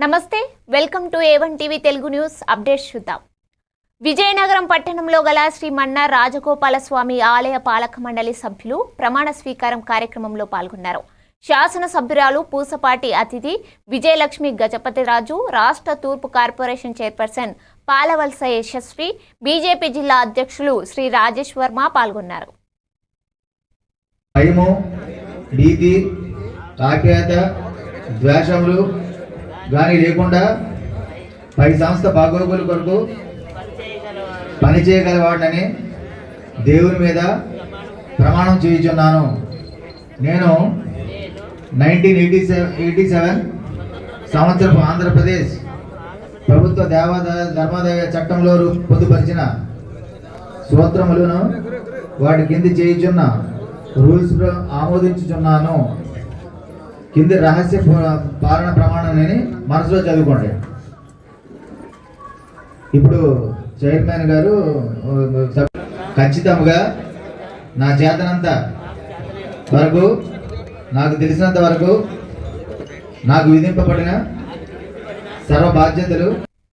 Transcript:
నమస్తే welcome to A1 TV Telugu news updates చూద్దాం. విజయనగరం పట్టణంలో గల శ్రీ మన్నార్ రాజగోపాల స్వామి ఆలయ పాలక మండలి సభ్యులు ప్రమాణ స్వీకారం కార్యక్రమంలో పాల్గొన్నారు. శాసన సభ్యురాలు పూసపాటి అతిథి విజయలక్ష్మి గజపతిరాజు, రాష్ట్ర తూర్పు corporation chairperson Palavalasa Yashasvi, BJP జిల్లా అధ్యక్షులు శ్రీ రాజేష్ వర్మ పాల్గొన్నారు. భయము, భీతి, ఆప్యాయత, ద్వేషములు గాని లేకుండా పై సంస్థ బాగోగుల కొరకు పనిచేయగలవాడని దేవుని మీద ప్రమాణం చేయుచున్నాను. నేను 1987 సంవత్సరపు ఆంధ్రప్రదేశ్ ప్రభుత్వ ధర్మాదాయ చట్టంలో పొందుపరిచిన సూత్రములను వాటి కింది చేయుచున్న రూల్స్ ఆమోదించుచున్నాను. కింది రహస్య పాలన ప్రమాణాన్ని మనసులో చదువుకోండి. ఇప్పుడు చైర్మన్ గారు ఖచ్చితంగా నా చేతనంత వరకు, నాకు తెలిసినంత వరకు నాకు విధింపబడిన సర్వ బాధ్యతలు